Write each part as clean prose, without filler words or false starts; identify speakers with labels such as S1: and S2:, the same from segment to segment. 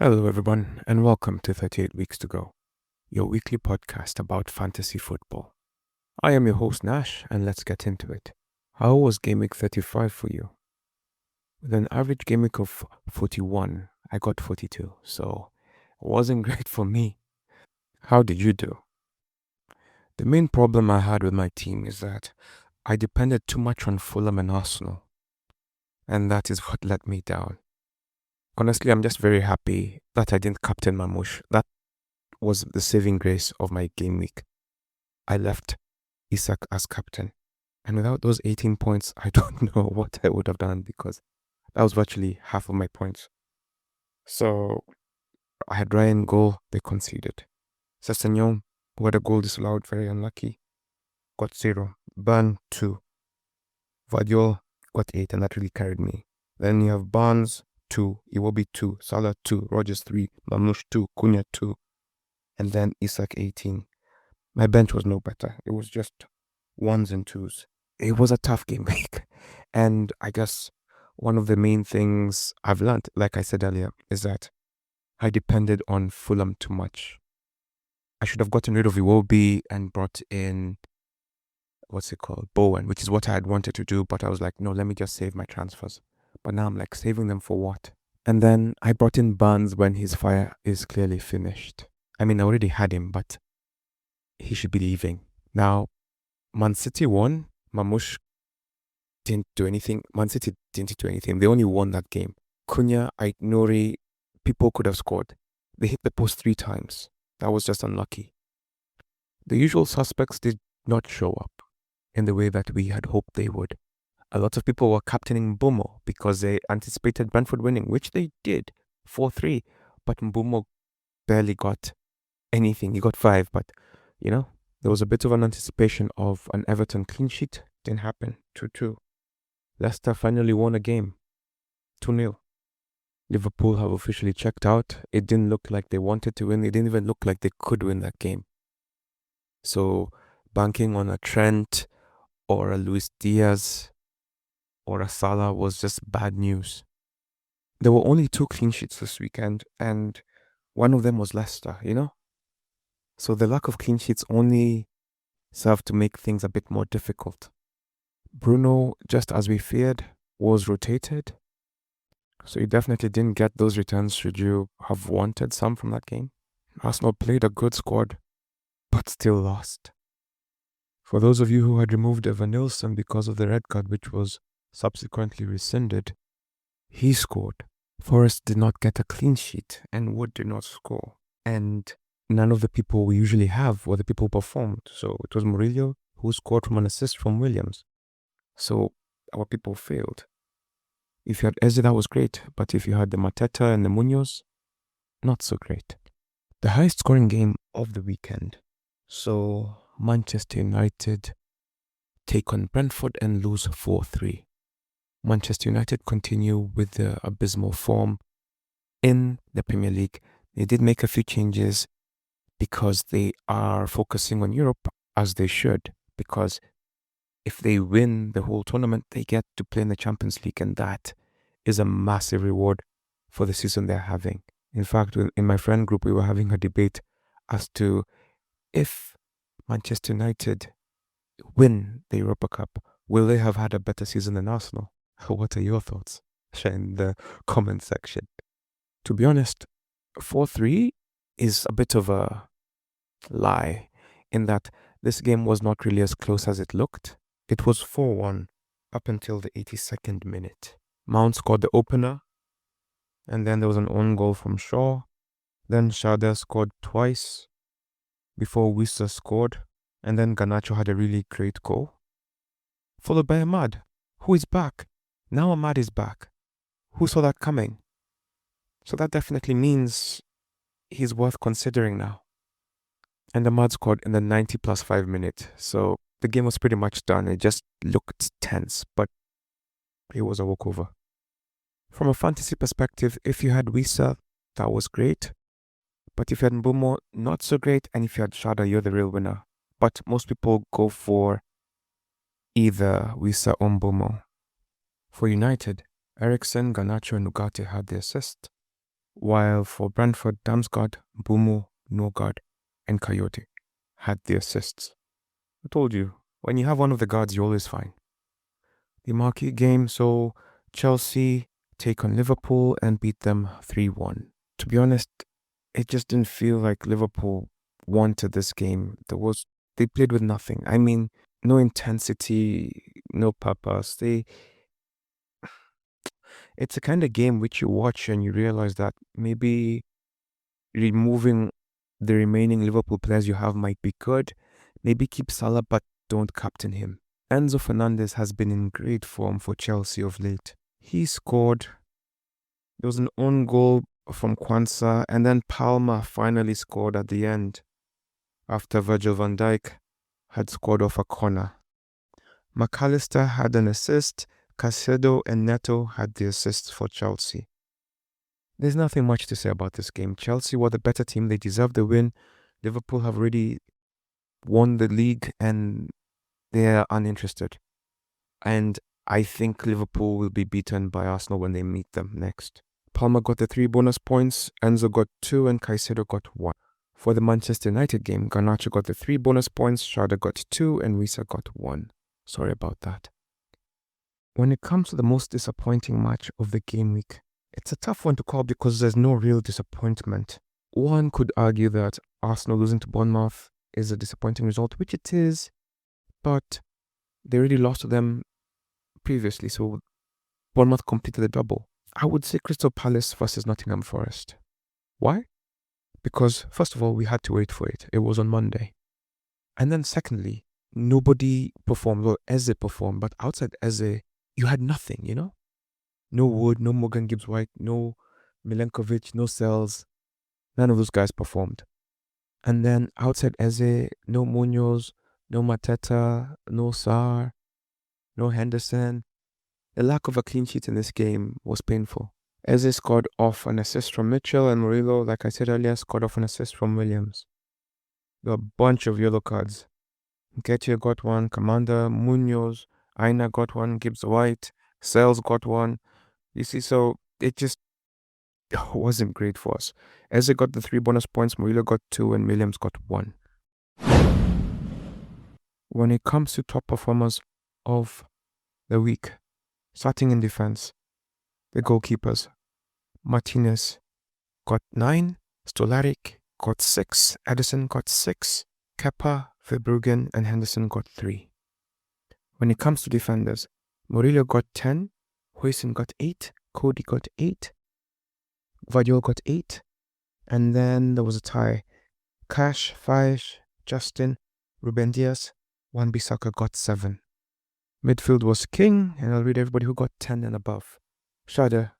S1: Hello, everyone, and welcome to 38 Weeks to Go, your weekly podcast about fantasy football. I am your host, Nash, and let's get into it. How was Gameweek 35 for you? With an average Gameweek of 41, I got 42, so it wasn't great for me. How did you do? The main problem I had with my team is that I depended too much on Fulham and Arsenal, and that is what let me down. Honestly, I'm just very happy that I didn't captain Marmoush. That was the saving grace of my game week. I left Isak as captain. And without those 18 points, I don't know what I would have done because that was virtually half of my points. So I had Ryan goal, they conceded. Sessegnon, who had a goal disallowed, very unlucky, got 0. Burn 2. Vardiol got 8, and that really carried me. Then you have Barnes 2, Iwobi 2, Salah 2, Rogers 3, Marmoush 2, Cunha 2, and then Isak 18. My bench was no better. It was just ones and twos. It was a tough game week. And I guess one of the main things I've learned, like I said earlier, is that I depended on Fulham too much. I should have gotten rid of Iwobi and brought in, Bowen, which is what I had wanted to do. But I was like, no, let me just save my transfers. But now I'm like, saving them for what? And then I brought in Barnes when his fire is clearly finished. I mean, I already had him, but he should be leaving. Now, Man City won. Marmoush didn't do anything. Man City didn't do anything. They only won that game. Cunha, Nori, people could have scored. They hit the post 3 times. That was just unlucky. The usual suspects did not show up in the way that we had hoped they would. A lot of people were captaining Mbeumo because they anticipated Brentford winning, which they did, 4-3. But Mbeumo barely got anything. He got 5, but, there was a bit of an anticipation of an Everton clean sheet. Didn't happen. 2-2. Leicester finally won a game. 2-0. Liverpool have officially checked out. It didn't look like they wanted to win. It didn't even look like they could win that game. So banking on a Trent or a Luis Diaz or a Salah was just bad news. There were only 2 clean sheets this weekend, and one of them was Leicester, So the lack of clean sheets only served to make things a bit more difficult. Bruno, just as we feared, was rotated. So you definitely didn't get those returns should you have wanted some from that game. Arsenal played a good squad, but still lost. For those of you who had removed Evan Nilsson because of the red card, which was subsequently rescinded, he scored. Forrest did not get a clean sheet, and Wood did not score. And none of the people we usually have were the people who performed. So it was Murillo who scored from an assist from Williams. So our people failed. If you had Eze, that was great. But if you had the Mateta and the Munoz, not so great. The highest scoring game of the weekend. So Manchester United take on Brentford and lose 4-3. Manchester United continue with the abysmal form in the Premier League. They did make a few changes because they are focusing on Europe as they should. Because if they win the whole tournament, they get to play in the Champions League, and that is a massive reward for the season they're having. In fact, in my friend group, we were having a debate as to if Manchester United win the Europa Cup, will they have had a better season than Arsenal? What are your thoughts? Share in the comment section. To be honest, 4-3 is a bit of a lie in that this game was not really as close as it looked. It was 4-1 up until the 82nd minute. Mount scored the opener, and then there was an own goal from Shaw. Then Schade scored twice before Wissa scored, and then Garnacho had a really great goal, followed by Ahmad, who is back. Now Ahmad is back. Who saw that coming? So that definitely means he's worth considering now. And Ahmad scored in the 90 plus 5 minute, so the game was pretty much done. It just looked tense, but it was a walkover. From a fantasy perspective, if you had Wissa, that was great. But if you had Mbeumo, not so great. And if you had Schade, you're the real winner. But most people go for either Wissa or Mbeumo. For United, Eriksen, Garnacho, and Ugarte had the assist, while for Brentford, Damsgaard, Mbeumo, Norgard, and Coyote had the assists. I told you, when you have one of the guards, you're always fine. The marquee game, so Chelsea take on Liverpool and beat them 3-1. To be honest, it just didn't feel like Liverpool wanted this game. They played with nothing. I mean, no intensity, no purpose. It's a kind of game which you watch and you realize that maybe removing the remaining Liverpool players you have might be good. Maybe keep Salah, but don't captain him. Enzo Fernandez has been in great form for Chelsea of late. He scored. There was an own goal from Kwanzaa, and then Palmer finally scored at the end after Virgil van Dijk had scored off a corner. McAllister had an assist. Caicedo and Neto had the assists for Chelsea. There's nothing much to say about this game. Chelsea were the better team. They deserved the win. Liverpool have already won the league and they're uninterested. And I think Liverpool will be beaten by Arsenal when they meet them next. Palmer got the 3 bonus points, Enzo got 2, and Caicedo got 1. For the Manchester United game, Garnacho got the 3 bonus points, Schade got 2, and Wisa got 1. Sorry about that. When it comes to the most disappointing match of the game week, it's a tough one to call because there's no real disappointment. One could argue that Arsenal losing to Bournemouth is a disappointing result, which it is, but they already lost to them previously, so Bournemouth completed the double. I would say Crystal Palace versus Nottingham Forest. Why? Because, first of all, we had to wait for it. It was on Monday. And then secondly, nobody performed. Well, Eze performed, but outside Eze, you had nothing, you know? No Wood, no Morgan Gibbs-White, no Milenkovic, no Sells. None of those guys performed. And then outside Eze, no Munoz, no Mateta, no Sarr, no Henderson. The lack of a clean sheet in this game was painful. Eze scored off an assist from Mitchell, and Murillo, like I said earlier, scored off an assist from Williams. There were a bunch of yellow cards. Nketiah got one, Commander, Munoz, Aina got one, Gibbs-White, Sells got one. You see, so it just wasn't great for us. Eze got the 3 bonus points, Murillo got 2, and Williams got 1. When it comes to top performers of the week, starting in defense, the goalkeepers, Martinez got 9, Stolarik got 6, Edison got 6, Kepa, Verbruggen, and Henderson got 3. When it comes to defenders, Murillo got 10, Huijsen got 8, Cody got 8, Guardiola got 8, and then there was a tie. Cash, Faish, Justin, Ruben Diaz, Wan-Bissaka got 7. Midfield was king, and I'll read everybody who got 10 and above. Schade,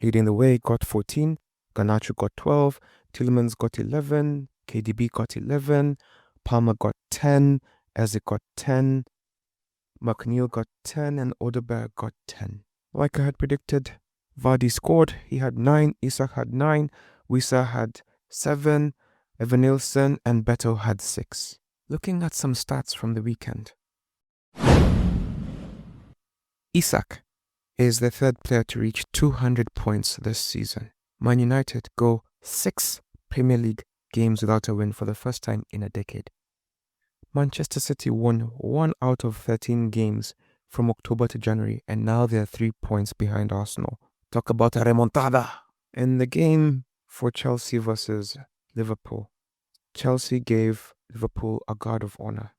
S1: leading the way, got 14, Garnacho got 12, Tielemans got 11, KDB got 11, Palmer got 10, Eze got 10, McNeil got 10, and Odeberg got 10. Like I had predicted, Vardy scored. He had 9, Isak had 9, Wisa had 7, Evanilson and Beto had 6. Looking at some stats from the weekend. Isak is the 3rd player to reach 200 points this season. Man United go 6 Premier League games without a win for the first time in a decade. Manchester City won 1 out of 13 games from October to January, and now they're 3 points behind Arsenal. Talk about a remontada. In the game for Chelsea versus Liverpool, Chelsea gave Liverpool a guard of honor.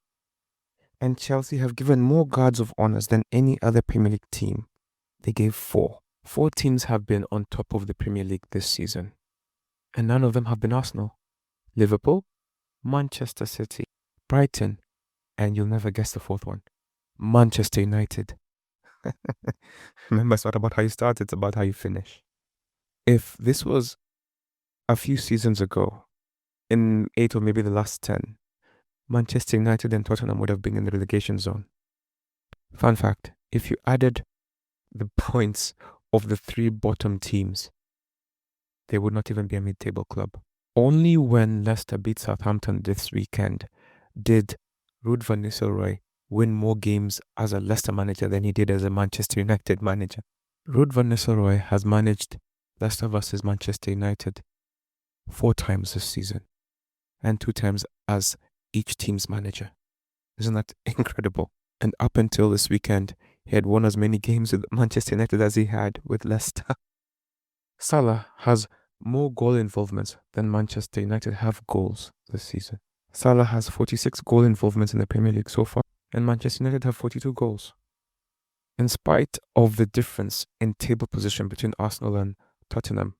S1: And Chelsea have given more guards of honors than any other Premier League team. They gave 4. 4 teams have been on top of the Premier League this season. And none of them have been Arsenal. Liverpool, Manchester City, Brighton, and you'll never guess the 4th one, Manchester United. Remember, it's not about how you start, it's about how you finish. If this was a few seasons ago, in 8 or maybe the last 10, Manchester United and Tottenham would have been in the relegation zone. Fun fact, if you added the points of the 3 bottom teams, they would not even be a mid-table club. Only when Leicester beat Southampton this weekend did Ruud van Nistelrooy win more games as a Leicester manager than he did as a Manchester United manager. Ruud van Nistelrooy has managed Leicester versus Manchester United 4 times this season, and 2 times as each team's manager. Isn't that incredible? And up until this weekend, he had won as many games with Manchester United as he had with Leicester. Salah has more goal involvements than Manchester United have goals this season. Salah has 46 goal involvements in the Premier League so far, and Manchester United have 42 goals. In spite of the difference in table position between Arsenal and Tottenham,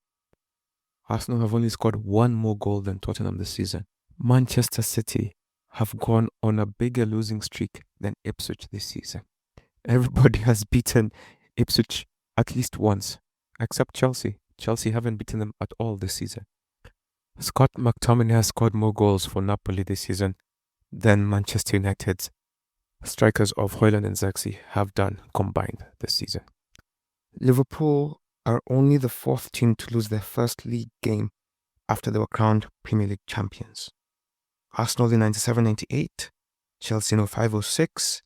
S1: Arsenal have only scored 1 more goal than Tottenham this season. Manchester City have gone on a bigger losing streak than Ipswich this season. Everybody has beaten Ipswich at least once, except Chelsea. Chelsea haven't beaten them at all this season. Scott McTominay has scored more goals for Napoli this season than Manchester United's strikers of Højlund and Zirkzee have done combined this season. Liverpool are only the 4th team to lose their first league game after they were crowned Premier League champions. Arsenal in 97-98, Chelsea in 05-06,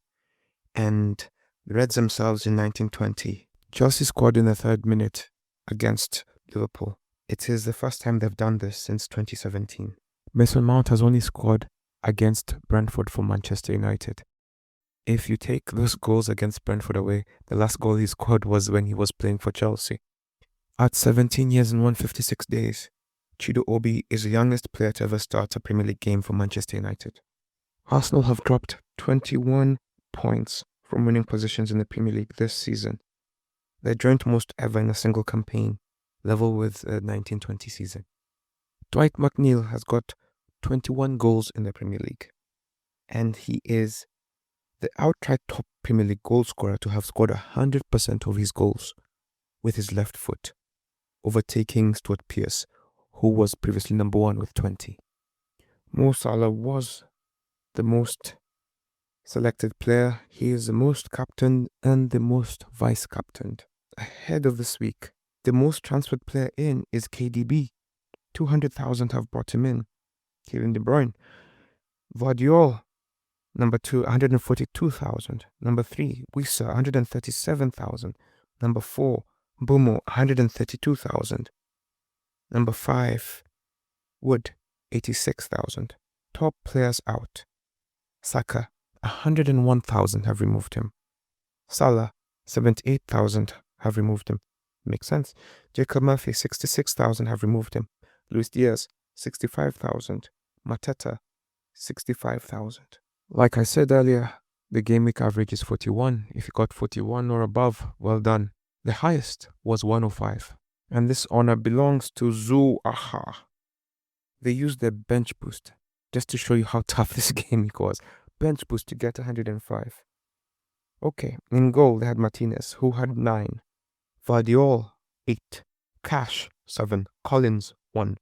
S1: and the Reds themselves in 1920. Chelsea scored in the 3rd minute against Liverpool. It is the first time they've done this since 2017. Mason Mount has only scored against Brentford for Manchester United. If you take those goals against Brentford away, the last goal he scored was when he was playing for Chelsea. At 17 years and 156 days, Chido Obi is the youngest player to ever start a Premier League game for Manchester United. Arsenal have dropped 21 points from winning positions in the Premier League this season. Their joint most ever in a single campaign, level with the 1920 season. Dwight McNeil has got 21 goals in the Premier League, and he is the outright top Premier League goal scorer to have scored 100% of his goals with his left foot, overtaking Stuart Pearce, who was previously number 1 with 20. Mo Salah was the most selected player. He is the most captained and the most vice-captained. Ahead of this week, the most transferred player in is KDB. 200,000 have brought him in. Kevin De Bruyne. Vardiol, number 2, 142,000. Number 3, Wissa, 137,000. Number 4, Mbeumo, 132,000. Number 5, Wood, 86,000. Top players out. Saka, 101,000 have removed him. Salah, 78,000 have removed him. Makes sense. Jacob Murphy, 66,000 have removed him. Luis Diaz, 65,000. Mateta, 65,000. Like I said earlier, the game week average is 41. If you got 41 or above, well done. The highest was 105. And this honor belongs to Zoo Aha. They used their bench boost just to show you how tough this game week was. Bench boost to get 105. Okay, in goal they had Martinez, who had 9. Vardiol, 8. Cash, 7. Collins, 1.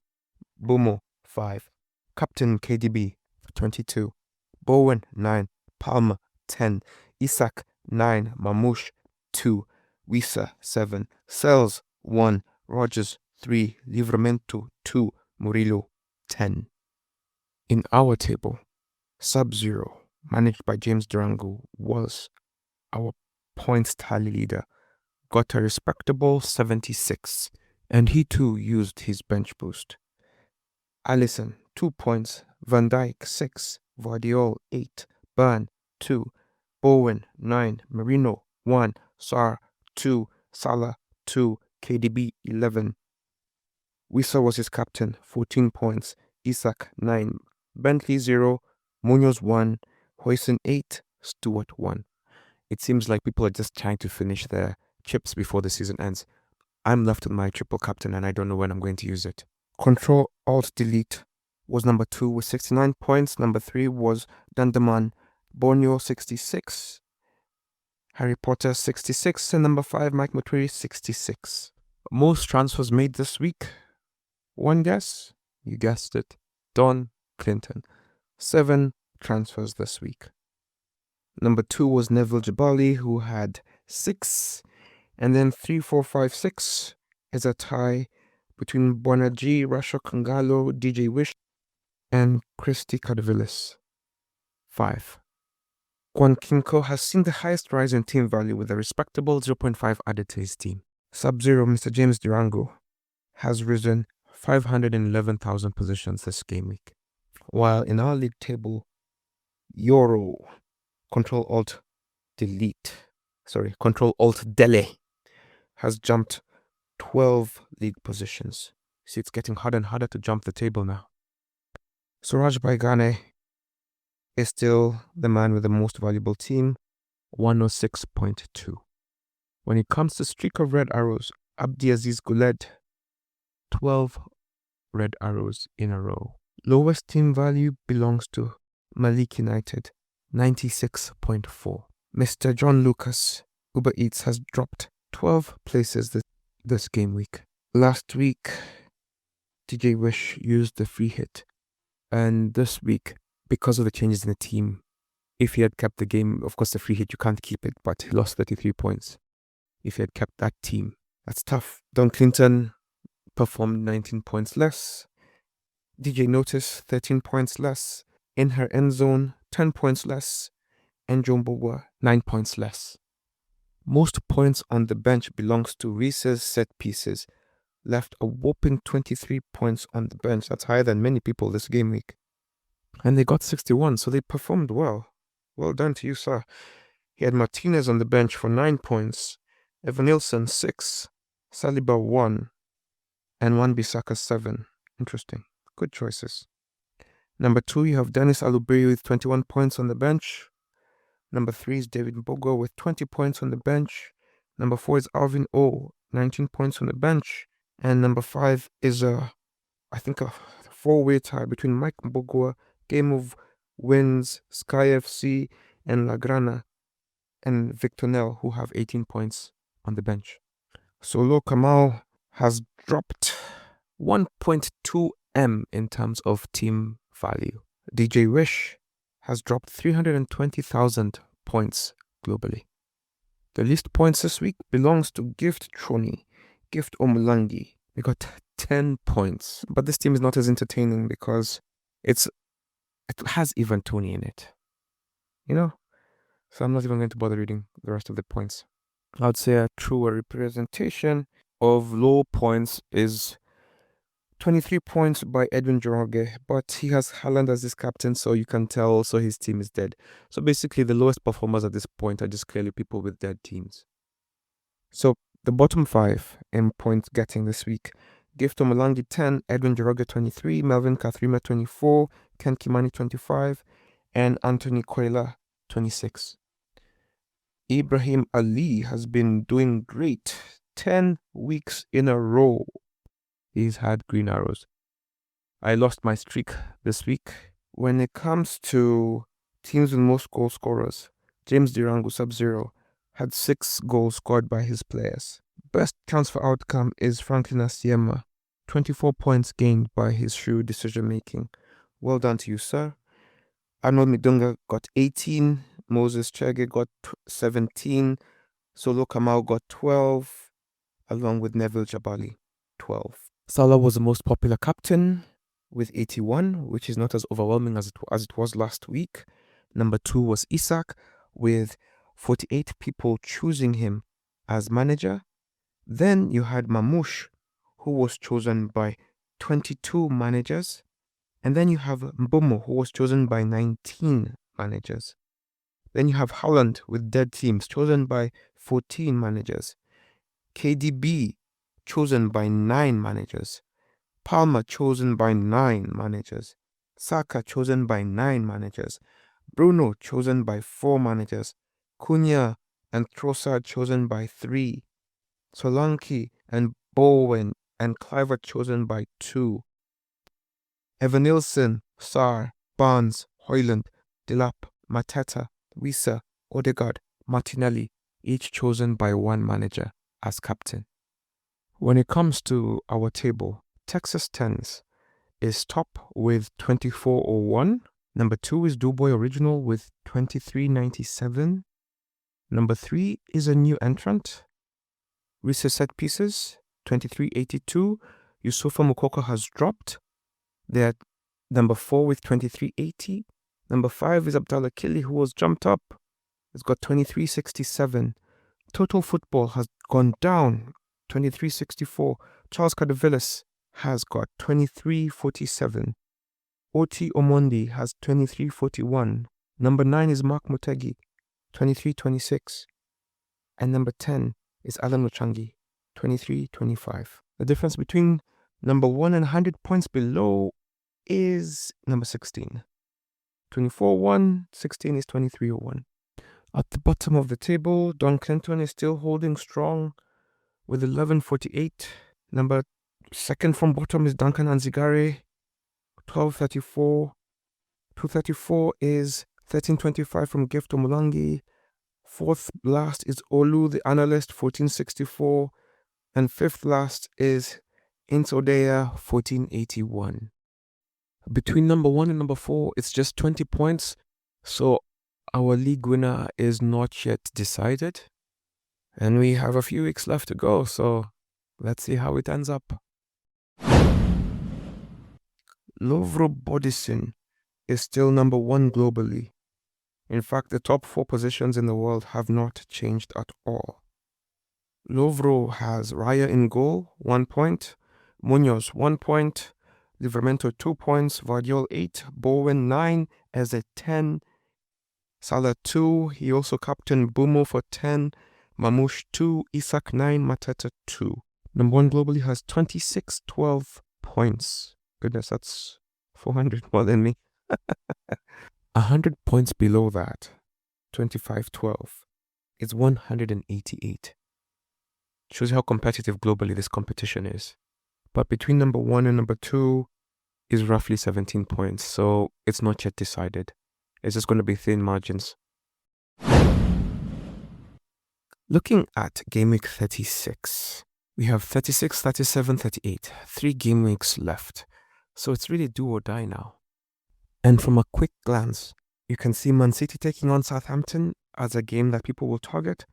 S1: Mbeumo, 5. Captain KDB, 22. Bowen, 9. Palmer, 10. Isak, 9. Marmoush, 2. Wissa, 7. Sells, 1. Rogers, 3. Livramento, 2. Murillo, 10. In our table, Sub-Zero, managed by James Durango, was our points tally leader. Got a respectable 76, and he too used his bench boost. Alisson, 2 points. Van Dijk, 6. Vardiol, 8. Burn, 2. Bowen, 9. Marino, 1. Sarr, 2. Salah, 2. KDB, 11. Wissa was his captain, 14 points. Isak, 9. Bentley, 0. Munoz, 1. Højlund, 8. Stewart, 1. It seems like people are just trying to finish their chips before the season ends. I'm left with my triple captain and I don't know when I'm going to use it. Control Alt Delete was number 2 with 69 points. Number 3 was Dandaman Borneo, 66. Harry Potter, 66. And number 5, Mike Muturi, 66. Most transfers made this week. One guess? You guessed it. Don Clinton. 7 transfers this week. Number 2 was Neville Jabali, who had 6. And then 3, 4, 5, 6 is a tie between Bonaji, Rasho Kangalo, DJ Wish, and Christy Cardavillis. 5. Kwankinko has seen the highest rise in team value with a respectable 0.5 added to his team. Sub-Zero, Mr. James Durango, has risen 511,000 positions this game week. While in our league table, Euro, Control-Alt-Delete, has jumped 12 league positions. See, it's getting harder and harder to jump the table now. Suraj Baigane is still the man with the most valuable team, 106.2. When it comes to streak of red arrows, Abdiaziz Guled, 12 red arrows in a row. Lowest team value belongs to Malik United, 96.4. Mr. John Lucas, Uber Eats, has dropped 12 places this game week. Last week, DJ Wish used the free hit. And this week, because of the changes in the team, if he had kept the game, of course the free hit, you can't keep it, but he lost 33 points. If he had kept that team, that's tough. Don Clinton performed 19 points less. DJ Notice, 13 points less. In her end zone, 10 points less. And Jombowa, 9 points less. Most points on the bench belongs to Reese's set pieces. Left a whopping 23 points on the bench. That's higher than many people this game week. And they got 61, so they performed well. Well done to you, sir. He had Martinez on the bench for 9 points. Evanilson, 6. Saliba, 1. And Wan-Bissaka, 7. Interesting. Good choices. Number 2, you have Dennis Alubiri with 21 points on the bench. Number 3 is David Mbogo with 20 points on the bench. Number 4 is Alvin O, 19 points on the bench. And number 5 is I think a 4-way tie between Mike Mbogo, Game of Wins, Sky FC, and Lagrana, and Victor Nell, who have 18 points on the bench. Solo Kamal has dropped 1.2 M in terms of team value. DJ Wish has dropped 320,000 points globally. The least points this week belongs to Gift Troni, Gift Omulangi. They got 10 points. But this team is not as entertaining because it has even Tony in it. You know? So I'm not even going to bother reading the rest of the points. I would say a truer representation of low points is 23 points by Edwin Joroge, but he has Haaland as his captain, so you can tell also his team is dead. So basically the lowest performers at this point are just clearly people with dead teams. So the bottom 5 in point getting this week: Gift Omolangi 10, Edwin Joroge 23, Melvin Kathrima 24, Ken Kimani 25, and Anthony Quayla 26. Ibrahim Ali has been doing great. 10 weeks in a row he's had green arrows. I lost my streak this week. When it comes to teams with most goal scorers, James Dirangu Sub-Zero had 6 goals scored by his players. Best transfer outcome is Franklin Asiema, 24 points gained by his shrewd decision making. Well done to you, sir. Arnold Midunga got 18, Moses Chege got 17, Solo Kamau got 12, along with Neville Jabali, 12. Salah was the most popular captain with 81, which is not as overwhelming as it was last week. Number 2 was Isak with 48 people choosing him as manager. Then you had Marmoush, who was chosen by 22 managers. And then you have Mbeumo, who was chosen by 19 managers. Then you have Haaland with dead teams, chosen by 14 managers. KDB, chosen by 9 managers. Palmer, chosen by 9 managers. Saka, chosen by 9 managers. Bruno, chosen by 4 managers. Cunha and Trossard, chosen by 3. Solanke and Bowen and Cliver, chosen by 2. Evanilson, Sarr, Barnes, Højlund, Delap, Mateta, Wissa, Odegaard, Martinelli, each chosen by 1 manager as captain. When it comes to our table, Texas Tens is top with 2401. Number 2 is Duboy Original with 2397. Number 3 is a new entrant, Risa Set Pieces, 2382. Yusufa Mukoko has dropped. They're at number 4 with 2380. Number 5 is Abdallah Kili, who was jumped up. It's got 2367. Total Football has gone down 23.64. Charles Cadavillis has got 23.47. Oti Omondi has 23.41. Number 9 is Mark Mutegi, 23.26. And number 10 is Alan Ochangi, 23.25. The difference between number 1 and 100 points below is number 16. 24.1, 16 is 23.01. At the bottom of the table, Don Clinton is still holding strong with 11.48. Number 2nd from bottom is Duncan Anzigare, 12.34. 2.34 is 13.25 from Gift Omulangi. 4th last is Olu, the analyst, 14.64. And 5th last is Insodeya, 14.81. Between number 1 and number 4, it's just 20 points. So our league winner is not yet decided. And we have a few weeks left to go. So let's see how it ends up. Lovro Bodison is still number 1 globally. In fact, the top 4 positions in the world have not changed at all. Lovro has Raya in goal, 1 point. Munoz, 1 point. Livramento, 2 points. Vardiol, 8. Bowen, 9. Eze, 10. Salah, 2. He also captained Mbeumo for 10. Marmoush, 2. Isak, 9. Mateta, 2. Number 1 globally has 26.12 points. Goodness, that's 400 more than me. 100 points below that, 25.12, is 188. Shows you how competitive globally this competition is. But between number 1 and number 2 is roughly 17 points, so it's not yet decided. It's just going to be thin margins. Looking at Game Week 36, we have 36, 37, 38, 3 game weeks left. So it's really do or die now. And from a quick glance, you can see Man City taking on Southampton as a game that people will target,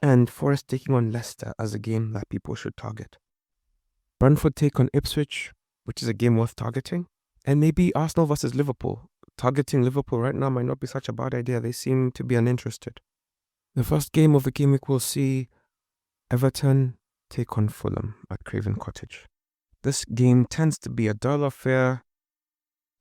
S1: and Forest taking on Leicester as a game that people should target. Brentford take on Ipswich, which is a game worth targeting, and maybe Arsenal versus Liverpool. Targeting Liverpool right now might not be such a bad idea. They seem to be uninterested. The first game of the game week will see Everton take on Fulham at Craven Cottage. This game tends to be a dull affair.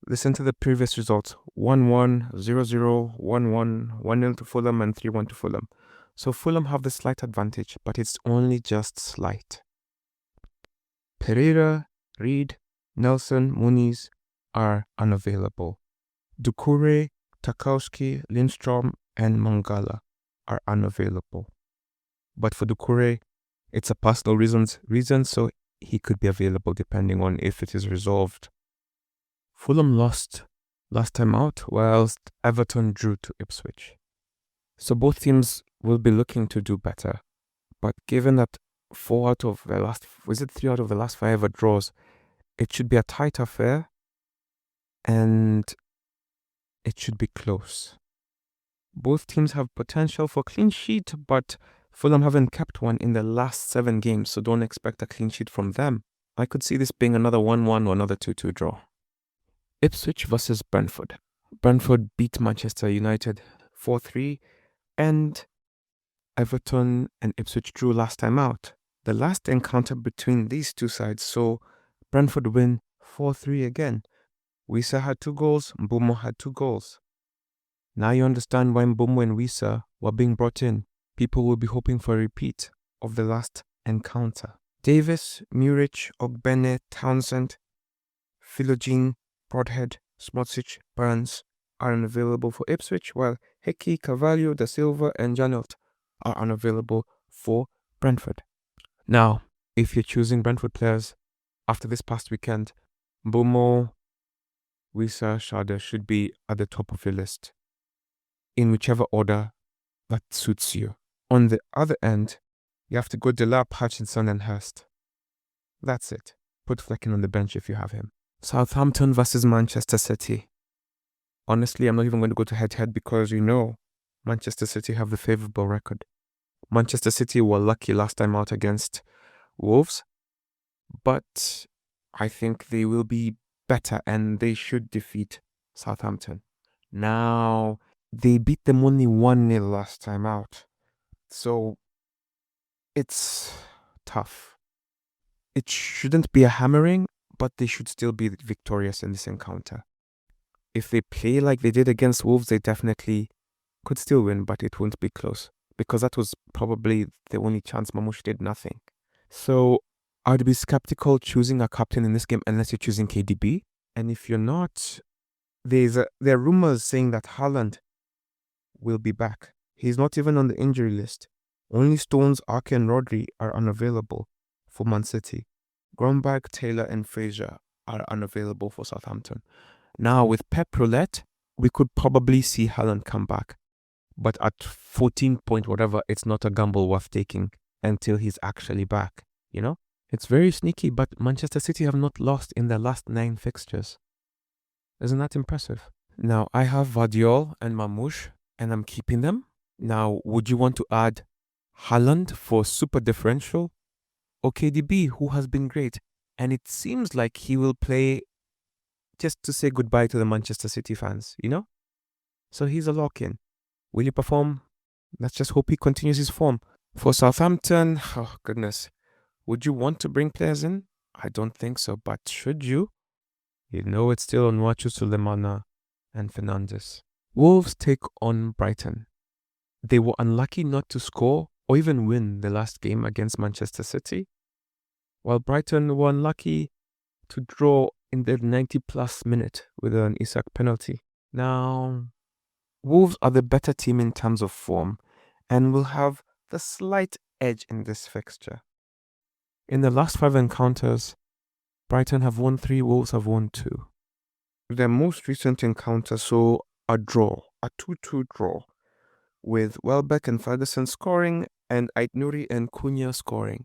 S1: Listen to the previous results: 1-1, 0-0, 1-1, 1-0 to Fulham, and 3-1 to Fulham. So Fulham have the slight advantage, but it's only just slight. Pereira, Reed, Nelson, Muniz are unavailable. Doucouré, Tarkowski, Lindstrom, and Mangala are unavailable. But for Doucouré, it's a personal reason, so he could be available depending on if it is resolved. Fulham lost last time out, whilst Everton drew to Ipswich. So both teams will be looking to do better. But given that 3 out of the last 5 draws, it should be a tight affair and it should be close. Both teams have potential for clean sheet, but Fulham haven't kept one in the last 7 games, so don't expect a clean sheet from them. I could see this being another 1-1 or another 2-2 draw. Ipswich versus Brentford. Brentford beat Manchester United 4-3, and Everton and Ipswich drew last time out. The last encounter between these two sides saw Brentford win 4-3 again. Wissa had 2 goals, Mbeumo had 2 goals. Now you understand why Mbeumo and Wissa were being brought in. People will be hoping for a repeat of the last encounter. Davis, Muric, Ogbene, Townsend, Philogene, Broadhead, Smotsic, Burns are unavailable for Ipswich, while Hickey, Carvalho, Da Silva, and Janelt are unavailable for Brentford. Now, if you're choosing Brentford players after this past weekend, Mbeumo, Wissa, Schade should be at the top of your list, in whichever order that suits you. On the other end, you have to go Delap, Hutchinson, and Hurst. That's it. Put Flecken on the bench if you have him. Southampton versus Manchester City. Honestly, I'm not even going to go to head-to-head because Manchester City have the favourable record. Manchester City were lucky last time out against Wolves, but I think they will be better and they should defeat Southampton. Now, they beat them only 1-0 last time out, so it's tough. It shouldn't be a hammering, but they should still be victorious in this encounter. If they play like they did against Wolves, they definitely could still win, but it wouldn't be close. Because that was probably the only chance. Marmoush did nothing. So I'd be skeptical choosing a captain in this game unless you're choosing KDB. And if you're not, there are rumors saying that Haaland will be back. He's not even on the injury list. Only Stones, Ake, and Rodri are unavailable for Man City. Gromberg, Taylor, and Fraser are unavailable for Southampton. Now, with Pep Roulette, we could probably see Haaland come back. But at 14 point whatever, it's not a gamble worth taking until he's actually back, you know? It's very sneaky, but Manchester City have not lost in their last 9 fixtures. Isn't that impressive? Now, I have Vardiol and Marmoush, and I'm keeping them. Now, would you want to add Haaland for super differential or KDB, who has been great? And it seems like he will play just to say goodbye to the Manchester City fans, you know? So he's a lock-in. Will he perform? Let's just hope he continues his form. For Southampton, oh goodness, would you want to bring players in? I don't think so, but should you? You know it's still on Onwachu, Sulemana, and Fernandes. Wolves take on Brighton. They were unlucky not to score or even win the last game against Manchester City, while Brighton were unlucky to draw in the 90-plus minute with an Isak penalty. Now, Wolves are the better team in terms of form and will have the slight edge in this fixture. In the last 5 encounters, Brighton have won 3, Wolves have won 2. Their most recent encounter saw a draw, a 2-2 draw, with Welbeck and Ferguson scoring and Aït-Nouri and Cunha scoring,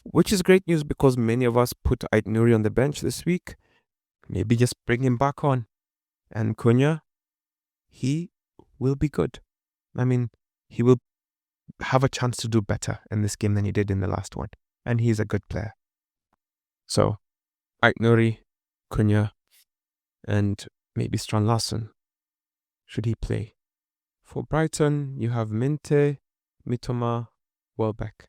S1: which is great news because many of us put Aït-Nouri on the bench this week. Maybe just bring him back on. And Cunha, he will be good. I mean, he will have a chance to do better in this game than he did in the last one. And he's a good player. So, Aït-Nouri, Cunha, and maybe Strand Larsen, should he play. For Brighton, you have Minte, Mitoma, Welbeck.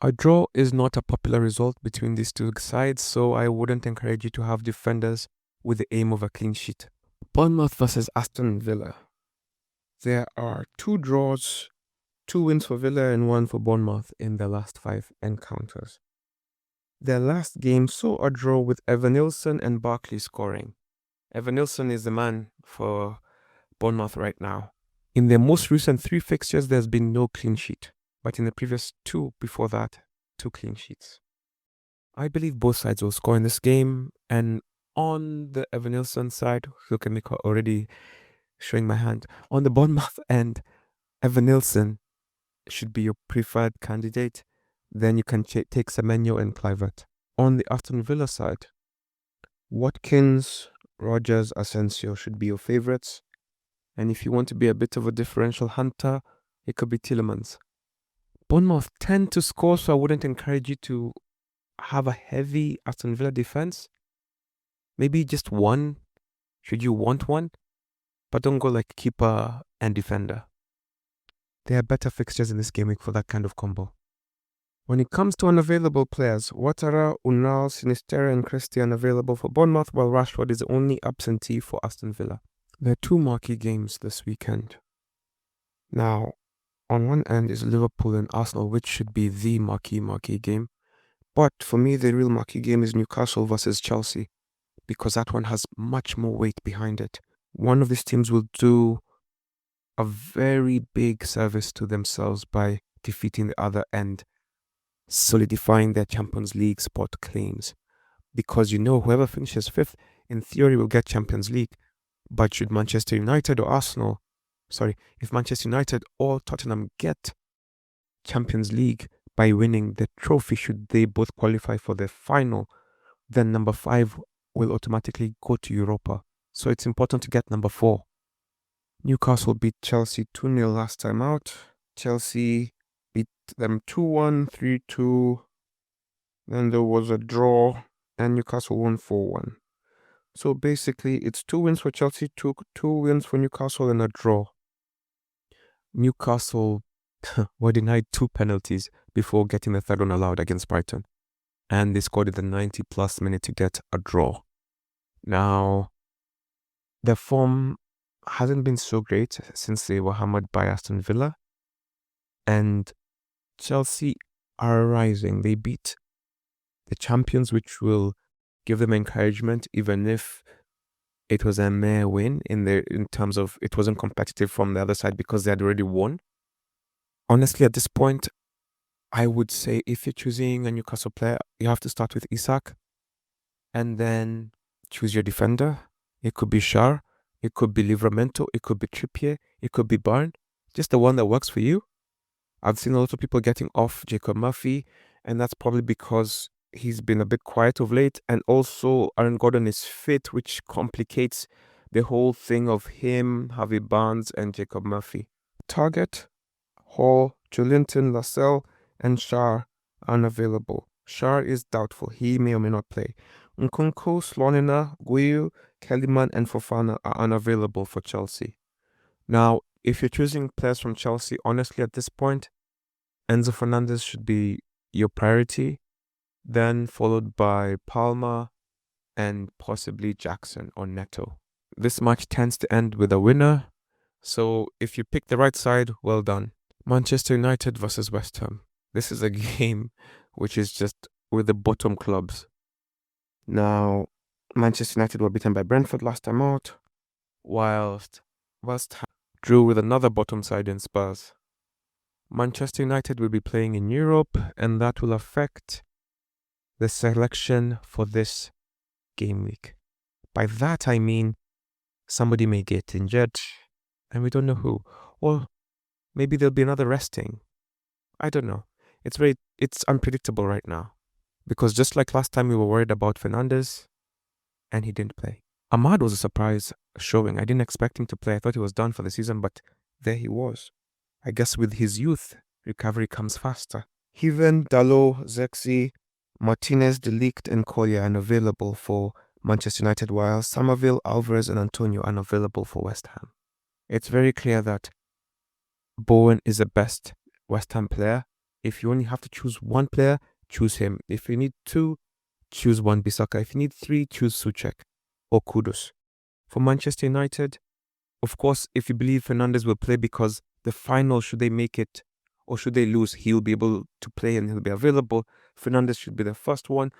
S1: A draw is not a popular result between these two sides, so I wouldn't encourage you to have defenders with the aim of a clean sheet. Bournemouth versus Aston Villa. There are 2 draws, 2 wins for Villa and 1 for Bournemouth in their last 5 encounters. Their last game saw a draw with Evanilson and Barkley scoring. Evanilson is the man for Bournemouth right now. In their most recent 3 fixtures, there's been no clean sheet. But in the previous 2 before that, 2 clean sheets. I believe both sides will score in this game. And on the Evanilson side, look at me already showing my hand. On the Bournemouth end, Evanilson should be your preferred candidate. Then you can take Semenyo and Kluivert. On the Aston Villa side, Watkins, Rogers, Asensio should be your favorites. And if you want to be a bit of a differential hunter, it could be Tielemans. Bournemouth tend to score, so I wouldn't encourage you to have a heavy Aston Villa defense. Maybe just one, should you want one. But don't go like keeper and defender. There are better fixtures in this game week for that kind of combo. When it comes to unavailable players, Ouattara, Unal, Sinisterra, and Christian available for Bournemouth, while Rashford is the only absentee for Aston Villa. There are 2 marquee games this weekend. Now, on one end is Liverpool and Arsenal, which should be the marquee game. But for me, the real marquee game is Newcastle versus Chelsea, because that one has much more weight behind it. One of these teams will do a very big service to themselves by defeating the other and solidifying their Champions League spot claims. Because whoever finishes 5th, in theory, will get Champions League. But should Manchester United or if Manchester United or Tottenham get Champions League by winning the trophy, should they both qualify for the final, then number 5 will automatically go to Europa. So it's important to get number 4. Newcastle beat Chelsea 2-0 last time out. Chelsea beat them 2-1, 3-2. Then there was a draw and Newcastle won 4-1. So basically, it's 2 wins for Chelsea, two wins for Newcastle, and a draw. Newcastle were denied 2 penalties before getting the third one allowed against Brighton. And they scored in the 90 plus minute to get a draw. Now, their form hasn't been so great since they were hammered by Aston Villa. And Chelsea are rising. They beat the champions, which will give them encouragement, even if it was a mere win in terms of it wasn't competitive from the other side because they had already won. Honestly, at this point, I would say if you're choosing a Newcastle player, you have to start with Isak and then choose your defender. It could be Schär, it could be Livramento, it could be Trippier, it could be Barn. Just the one that works for you. I've seen a lot of people getting off Jacob Murphy, and that's probably because he's been a bit quiet of late, and also Aaron Gordon is fit, which complicates the whole thing of him, Harvey Barnes, and Jacob Murphy. Target, Hall, Jolinton, Lascelles, and Schär are unavailable. Schär is doubtful. He may or may not play. Nkunku, Slonina, Guiu, Kellyman, and Fofana are unavailable for Chelsea. Now, if you're choosing players from Chelsea, honestly, at this point, Enzo Fernandez should be your priority, then followed by Palmer and possibly Jackson or Neto. This match tends to end with a winner, so if you pick the right side, well done. Manchester United versus West Ham. This is a game which is just with the bottom clubs. Now, Manchester United were beaten by Brentford last time out, whilst West Ham drew with another bottom side in Spurs. Manchester United will be playing in Europe, and that will affect the selection for this game week. By that I mean somebody may get injured, and we don't know who. Or maybe there'll be another resting. I don't know. It's unpredictable right now. Because just like last time we were worried about Fernandes, and he didn't play. Ahmad was a surprise showing. I didn't expect him to play. I thought he was done for the season, but there he was. I guess with his youth, recovery comes faster. Heaven, Dalot, Zexi, Martinez, De Ligt, and Collier are unavailable for Manchester United, while Somerville, Alvarez, and Antonio are unavailable for West Ham. It's very clear that Bowen is the best West Ham player. If you only have to choose one player, choose him. If you need 2, choose one Bissaka. If you need 3, choose Souček or Kudus. For Manchester United, of course, if you believe Fernandes will play because the final, should they make it or should they lose, he'll be able to play and he'll be available. Fernandes should be the first one.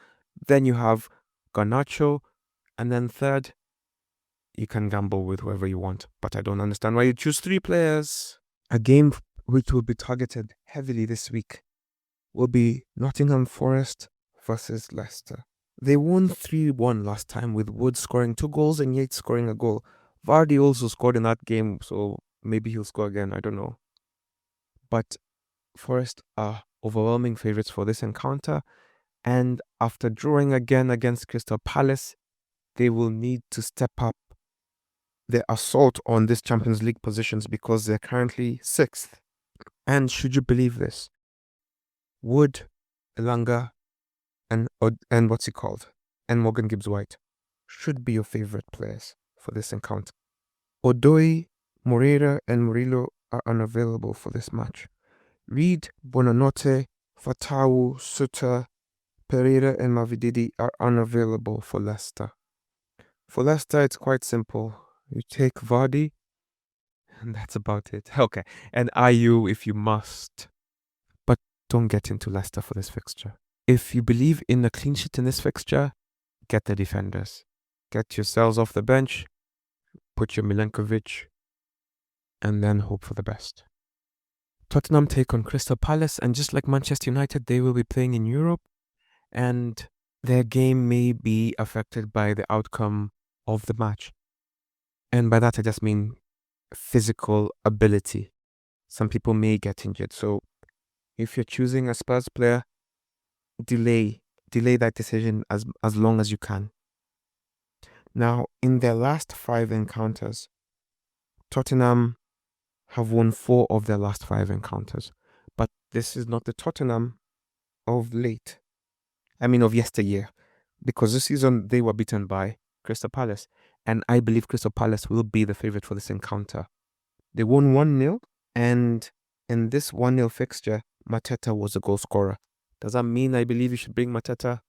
S1: Then you have Garnacho. And then third, you can gamble with whoever you want. But I don't understand why you choose 3 players. A game which will be targeted heavily this week will be Nottingham Forest versus Leicester. They won 3-1 last time with Wood scoring 2 goals and Yates scoring a goal. Vardy also scored in that game, so maybe he'll score again, I don't know. But Forest are overwhelming favourites for this encounter, and after drawing again against Crystal Palace, they will need to step up their assault on this Champions League positions because they're currently 6th. And should you believe this, Wood, Elanga, and what's he called? And Morgan Gibbs-White should be your favourite players for this encounter. Odoi, Moreira, and Murillo are unavailable for this match. Reed, Bonanotte, Fatawu, Suter, Pereira, and Mavididi are unavailable for Leicester. For Leicester, it's quite simple. You take Vardy, and that's about it. Okay, and Ayew if you must. But don't get into Leicester for this fixture. If you believe in a clean sheet in this fixture, get the defenders. Get yourselves off the bench, put your Milenkovic, and then hope for the best. Tottenham take on Crystal Palace, and just like Manchester United, they will be playing in Europe, and their game may be affected by the outcome of the match. And by that, I just mean physical ability. Some people may get injured. So if you're choosing a Spurs player, delay that decision as long as you can. Now, in their last 5 encounters, Tottenham have won 4 of their last 5 encounters. But this is not the Tottenham of late. I mean, of yesteryear. Because this season, they were beaten by Crystal Palace. And I believe Crystal Palace will be the favourite for this encounter. They won 1-0, and In this 1-0 fixture, Mateta was a goal scorer. Does that mean I believe you should bring Mateta?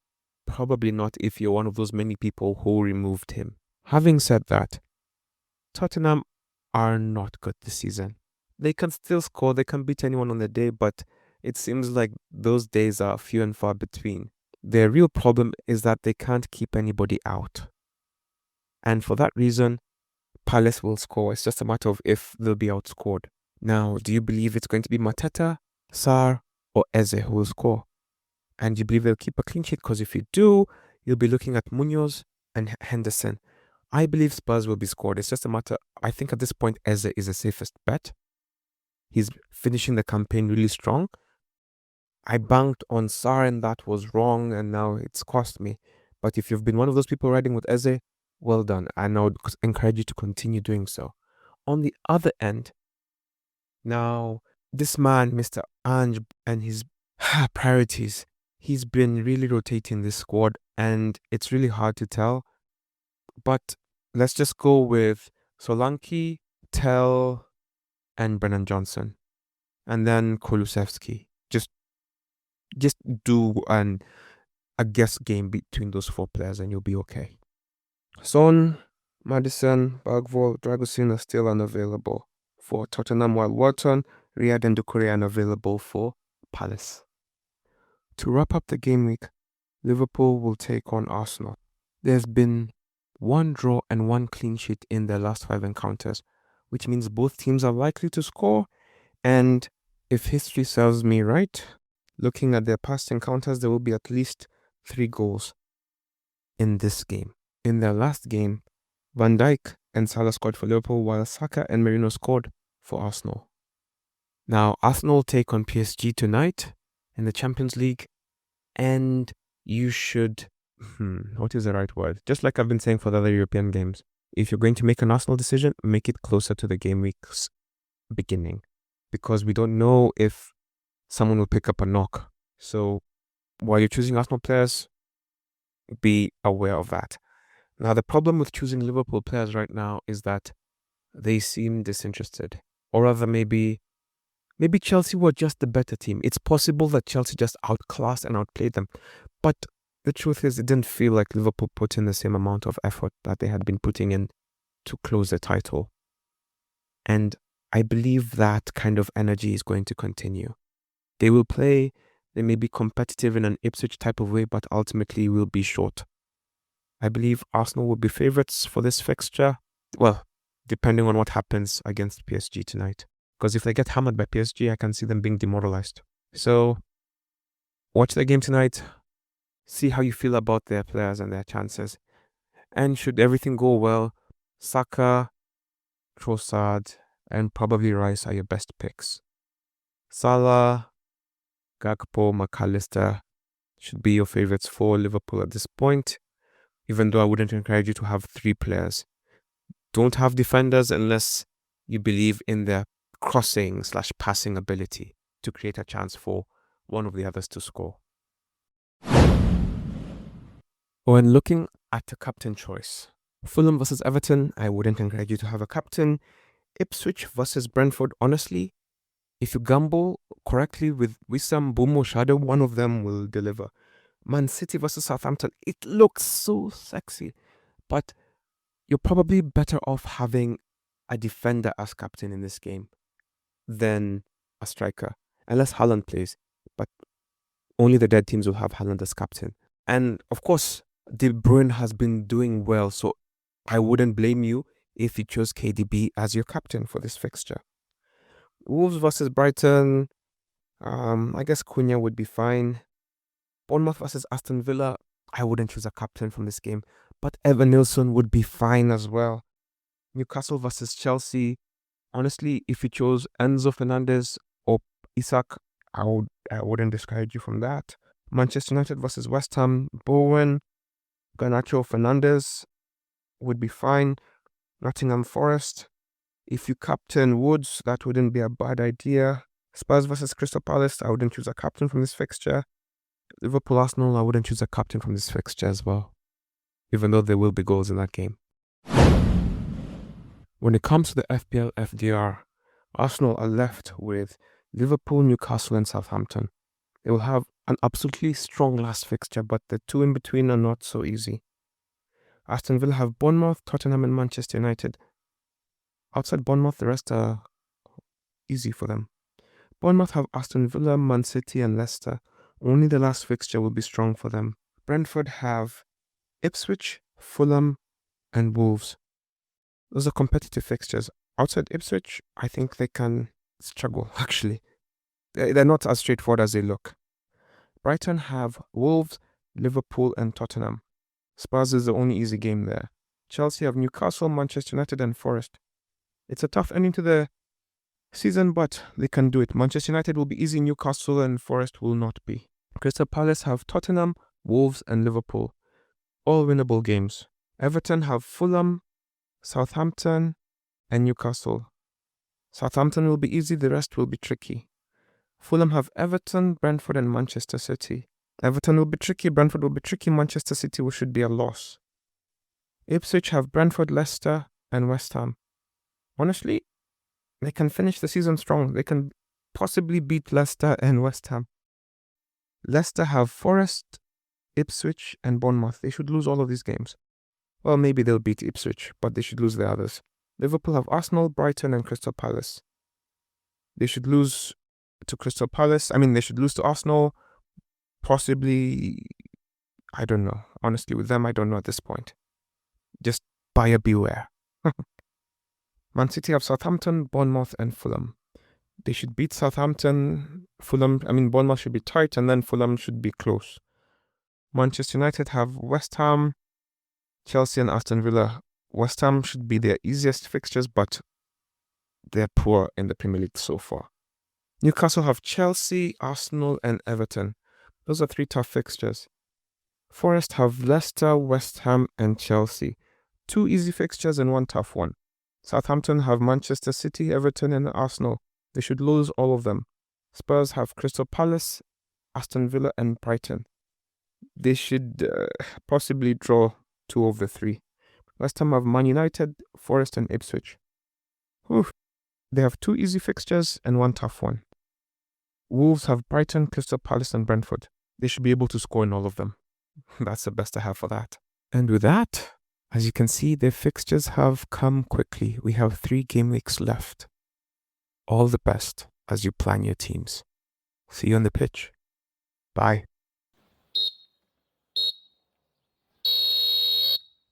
S1: Probably not if you're one of those many people who removed him. Having said that, Tottenham are not good this season. They can still score, they can beat anyone on the day, but it seems like those days are few and far between. Their real problem is that they can't keep anybody out. And for that reason, Palace will score. It's just a matter of if they'll be outscored. Now, do you believe it's going to be Mateta, Sarr, or Eze who will score? And you believe they'll keep a clean sheet? Because if you do, you'll be looking at Munoz and Henderson. I believe Spurs will be scored. It's just a matter, I think at this point, Eze is the safest bet. He's finishing the campaign really strong. I banked on Sarr and that was wrong, and now it's cost me. But if you've been one of those people riding with Eze, well done. And I would encourage you to continue doing so. On the other end, now, this man, Mr. Ange, and his priorities, he's been really rotating this squad, and it's really hard to tell. But let's just go with Solanke, Tell, and Brennan Johnson. And then Kulusevski. Just do a guess game between those 4 players and you'll be okay. Son, Madison, Bagval, Dragusin are still unavailable for Tottenham, while Wharton, Riyad and Doucouré are unavailable for Palace. To wrap up the game week, Liverpool will take on Arsenal. There's been 1 draw and 1 clean sheet in their last 5 encounters, which means both teams are likely to score, and if history serves me right, looking at their past encounters, there will be at least 3 goals in this game. In their last game, Van Dijk and Salah scored for Liverpool, while Saka and Merino scored for Arsenal. Now, Arsenal take on PSG tonight in the Champions League, and you should, what is the right word? Just like I've been saying for the other European games, if you're going to make an Arsenal decision, make it closer to the game week's beginning, because we don't know if someone will pick up a knock. So while you're choosing Arsenal players, be aware of that. Now, the problem with choosing Liverpool players right now is that they seem disinterested. Or rather, maybe Chelsea were just the better team. It's possible that Chelsea just outclassed and outplayed them. But the truth is, it didn't feel like Liverpool put in the same amount of effort that they had been putting in to close the title. And I believe that kind of energy is going to continue. They will play, they may be competitive in an Ipswich type of way, but ultimately will be short. I believe Arsenal will be favourites for this fixture. Well, depending on what happens against PSG tonight. Because if they get hammered by PSG, I can see them being demoralized. So, watch the game tonight. See how you feel about their players and their chances. And should everything go well, Saka, Trossard, and probably Rice are your best picks. Salah, Gakpo, McAllister should be your favourites for Liverpool at this point, even though I wouldn't encourage you to have 3 players. Don't have defenders unless you believe in their crossing/passing ability to create a chance for one of the others to score. When looking at a captain choice, Fulham versus Everton, I wouldn't encourage you to have a captain. Ipswich versus Brentford, honestly, if you gamble correctly with Wissam, Mbeumo, Shadow, one of them will deliver. Man City versus Southampton, it looks so sexy, but you're probably better off having a defender as captain in this game than a striker, unless Haaland plays, but only the dead teams will have Haaland as captain. And of course, De Bruyne has been doing well, so I wouldn't blame you if you chose KDB as your captain for this fixture. Wolves versus Brighton, I guess Cunha would be fine. Bournemouth versus Aston Villa, I wouldn't choose a captain from this game, but Evan Nilsson would be fine as well. Newcastle versus Chelsea, honestly, if you chose Enzo Fernandez or Isak, I wouldn't discourage you from that. Manchester United versus West Ham, Bowen, Garnacho, Fernandez would be fine. Nottingham Forest, if you captain Woods, that wouldn't be a bad idea. Spurs versus Crystal Palace, I wouldn't choose a captain from this fixture. Liverpool Arsenal, I wouldn't choose a captain from this fixture as well, even though there will be goals in that game. When it comes to the FPL FDR, Arsenal are left with Liverpool, Newcastle, and Southampton. They will have an absolutely strong last fixture, but the two in between are not so easy. Aston Villa have Bournemouth, Tottenham, and Manchester United. Outside Bournemouth, the rest are easy for them. Bournemouth have Aston Villa, Man City, and Leicester. Only the last fixture will be strong for them. Brentford have Ipswich, Fulham, and Wolves. Those are competitive fixtures. Outside Ipswich, I think they can struggle, actually. They're not as straightforward as they look. Brighton have Wolves, Liverpool, and Tottenham. Spurs is the only easy game there. Chelsea have Newcastle, Manchester United, and Forest. It's a tough ending to the season, but they can do it. Manchester United will be easy, Newcastle and Forest will not be. Crystal Palace have Tottenham, Wolves, and Liverpool. All winnable games. Everton have Fulham, Southampton, and Newcastle. Southampton will be easy, the rest will be tricky. Fulham have Everton, Brentford, and Manchester City. Everton will be tricky, Brentford will be tricky, Manchester City should be a loss. Ipswich have Brentford, Leicester, and West Ham. Honestly, they can finish the season strong. They can possibly beat Leicester and West Ham. Leicester have Forest, Ipswich, and Bournemouth. They should lose all of these games. Well, maybe they'll beat Ipswich, but they should lose the others. Liverpool have Arsenal, Brighton, and Crystal Palace. They should lose to Crystal Palace. They should lose to Arsenal. Possibly, I don't know. Honestly, with them, I don't know at this point. Just buyer beware. Man City have Southampton, Bournemouth, and Fulham. They should beat Southampton, Bournemouth should be tight, and then Fulham should be close. Manchester United have West Ham, Chelsea, and Aston Villa. West Ham should be their easiest fixtures, but they're poor in the Premier League so far. Newcastle have Chelsea, Arsenal, and Everton. Those are 3 tough fixtures. Forest have Leicester, West Ham, and Chelsea. 2 easy fixtures and 1 tough one. Southampton have Manchester City, Everton, and Arsenal. They should lose all of them. Spurs have Crystal Palace, Aston Villa, and Brighton. They should possibly draw 2 of the 3. West Ham have Man United, Forest, and Ipswich. They have 2 easy fixtures and 1 tough one. Wolves have Brighton, Crystal Palace, and Brentford. They should be able to score in all of them. That's the best I have for that. And with that, as you can see, the fixtures have come quickly. We have 3 game weeks left. All the best as you plan your teams. See you on the pitch. Bye.